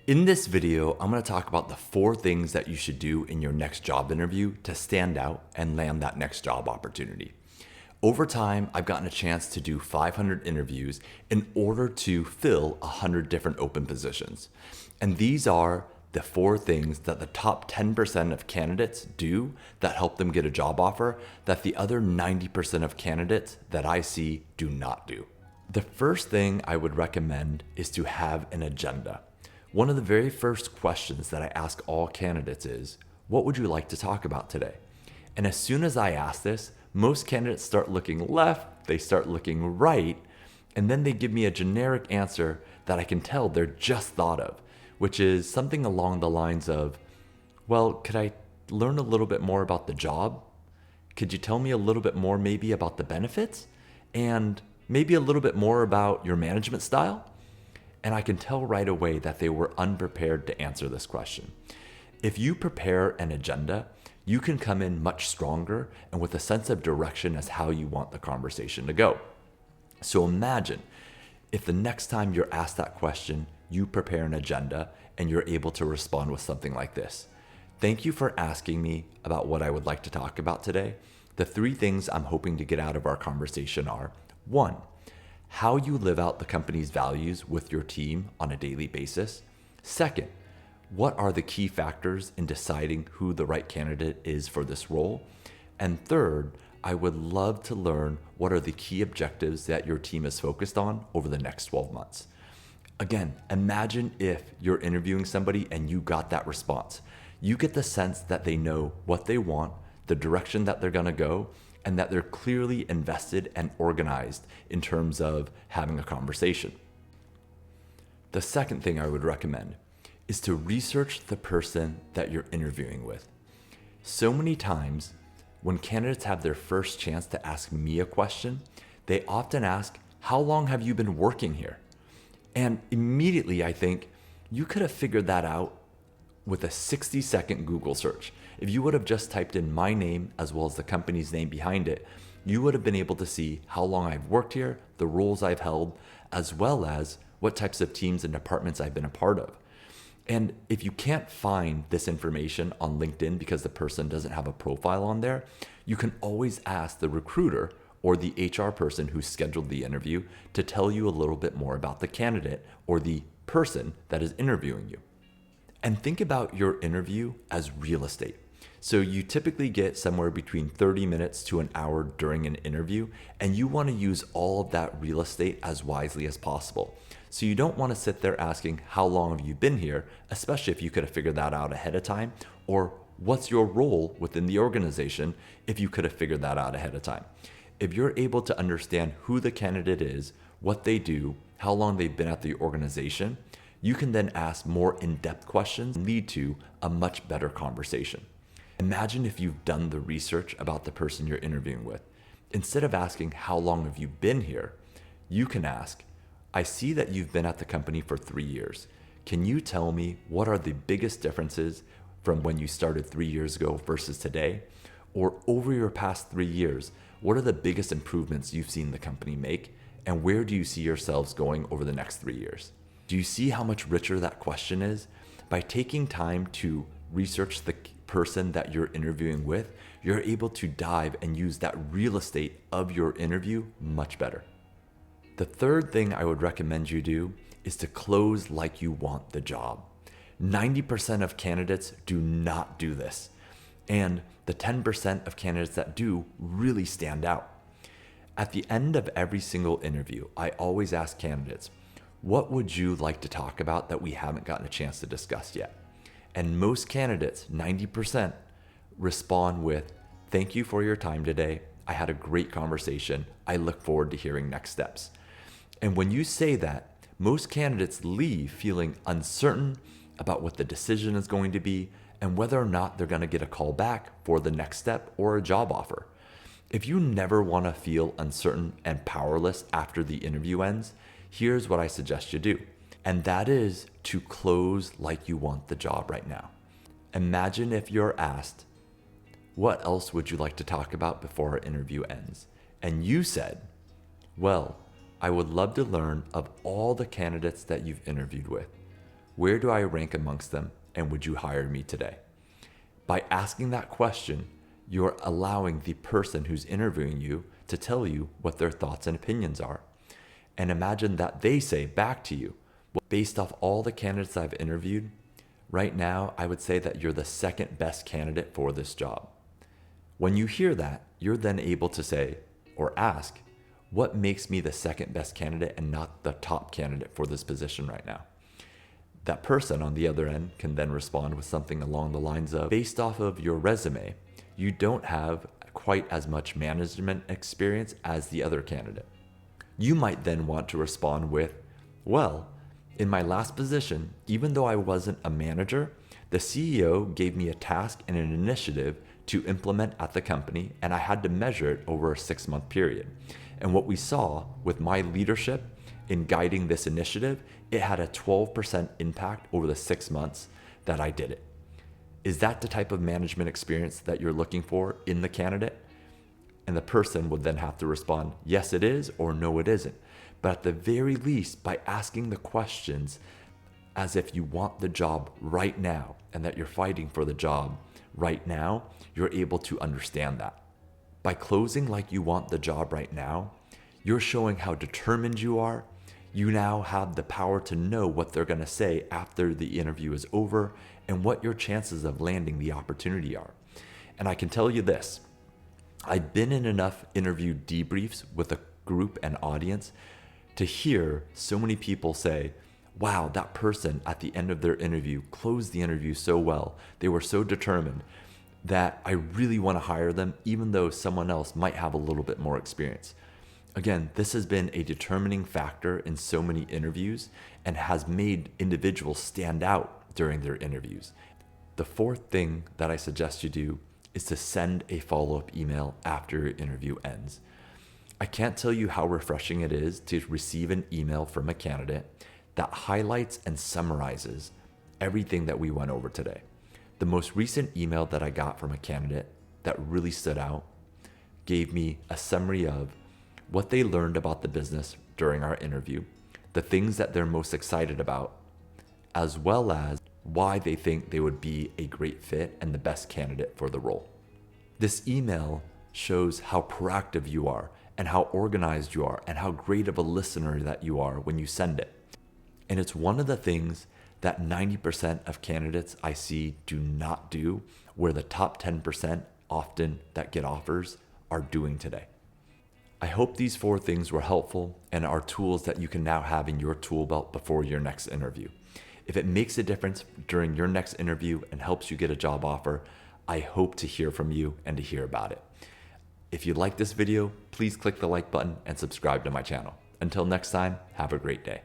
In this video, I'm going to talk about the 4 things that you should do in your next job interview to stand out and land that next job opportunity. Over time, I've gotten a chance to do 500 interviews in order to fill 100 different open positions. And these are the 4 things that the top 10% of candidates do that help them get a job offer that the other 90% of candidates that I see do not do. The first thing I would recommend is to have an agenda. One of the very first questions that I ask all candidates is, what would you like to talk about today? And as soon as I ask this, most candidates start looking left, they start looking right, and then they give me a generic answer that I can tell they're just thought of, which is something along the lines of, well, could I learn a little bit more about the job? Could you tell me a little bit more maybe about the benefits? And maybe a little bit more about your management style? And I can tell right away that they were unprepared to answer this question. If you prepare an agenda, you can come in much stronger and with a sense of direction as how you want the conversation to go. So imagine if the next time you're asked that question, you prepare an agenda and you're able to respond with something like this. Thank you for asking me about what I would like to talk about today. The 3 things I'm hoping to get out of our conversation are, 1, how you live out the company's values with your team on a daily basis. 2nd, what are the key factors in deciding who the right candidate is for this role? And 3rd, I would love to learn what are the key objectives that your team is focused on over the next 12 months. Again, imagine if you're interviewing somebody and you got that response. You get the sense that they know what they want, the direction that they're gonna go, and that they're clearly invested and organized in terms of having a conversation. The second thing I would recommend is to research the person that you're interviewing with. So many times when candidates have their first chance to ask me a question, they often ask, how long have you been working here? And immediately I think, you could have figured that out with a 60-second Google search. If you would have just typed in my name as well as the company's name behind it, you would have been able to see how long I've worked here, the roles I've held, as well as what types of teams and departments I've been a part of. And if you can't find this information on LinkedIn because the person doesn't have a profile on there, you can always ask the recruiter or the HR person who scheduled the interview to tell you a little bit more about the candidate or the person that is interviewing you. And think about your interview as real estate. So you typically get somewhere between 30 minutes to an hour during an interview, and you want to use all of that real estate as wisely as possible. So you don't want to sit there asking, how long have you been here, especially if you could have figured that out ahead of time, or what's your role within the organization if you could have figured that out ahead of time. If you're able to understand who the candidate is, what they do, how long they've been at the organization, you can then ask more in-depth questions and lead to a much better conversation. Imagine if you've done the research about the person you're interviewing with. Instead of asking, how long have you been here? You can ask, I see that you've been at the company for 3 years. Can you tell me what are the biggest differences from when you started 3 years ago versus today? Or over your past 3 years, what are the biggest improvements you've seen the company make? And where do you see yourselves going over the next 3 years? Do you see how much richer that question is? By taking time to research the person that you're interviewing with, you're able to dive and use that real estate of your interview much better. The third thing I would recommend you do is to close like you want the job. 90% of candidates do not do this. And the 10% of candidates that do really stand out. At the end of every single interview, I always ask candidates, what would you like to talk about that we haven't gotten a chance to discuss yet? And most candidates, 90%, respond with, thank you for your time today. I had a great conversation. I look forward to hearing next steps. And when you say that, most candidates leave feeling uncertain about what the decision is going to be and whether or not they're going to get a call back for the next step or a job offer. If you never want to feel uncertain and powerless after the interview ends, here's what I suggest you do. And that is to close like you want the job right now. Imagine if you're asked, what else would you like to talk about before our interview ends? And you said, well, I would love to learn of all the candidates that you've interviewed with. Where do I rank amongst them? And would you hire me today? By asking that question, you're allowing the person who's interviewing you to tell you what their thoughts and opinions are. And imagine that they say back to you, well, based off all the candidates I've interviewed, right now, I would say that you're the second best candidate for this job. When you hear that, you're then able to say or ask, what makes me the second best candidate and not the top candidate for this position right now? That person on the other end can then respond with something along the lines of, based off of your resume, you don't have quite as much management experience as the other candidate. You might then want to respond with, well, in my last position, even though I wasn't a manager, the CEO gave me a task and an initiative to implement at the company, and I had to measure it over a 6-month period. And what we saw with my leadership in guiding this initiative, it had a 12% impact over the 6 months that I did it. Is that the type of management experience that you're looking for in the candidate? And the person would then have to respond, yes, it is, or no, it isn't. But at the very least, by asking the questions as if you want the job right now and that you're fighting for the job right now, you're able to understand that. By closing like you want the job right now, you're showing how determined you are. You now have the power to know what they're going to say after the interview is over and what your chances of landing the opportunity are. And I can tell you this, I've been in enough interview debriefs with a group and audience to hear so many people say, wow, that person at the end of their interview closed the interview so well. They were so determined that I really want to hire them, even though someone else might have a little bit more experience. Again, this has been a determining factor in so many interviews and has made individuals stand out during their interviews. The fourth thing that I suggest you do is to send a follow-up email after your interview ends. I can't tell you how refreshing it is to receive an email from a candidate that highlights and summarizes everything that we went over today. The most recent email that I got from a candidate that really stood out gave me a summary of what they learned about the business during our interview, the things that they're most excited about, as well as why they think they would be a great fit and the best candidate for the role. This email shows how proactive you are and how organized you are and how great of a listener that you are when you send it. And it's one of the things that 90% of candidates I see do not do, where the top 10% often that get offers are doing today. I hope these 4 things were helpful and are tools that you can now have in your tool belt before your next interview. If it makes a difference during your next interview and helps you get a job offer, I hope to hear from you and to hear about it. If you like this video, please click the like button and subscribe to my channel. Until next time, have a great day.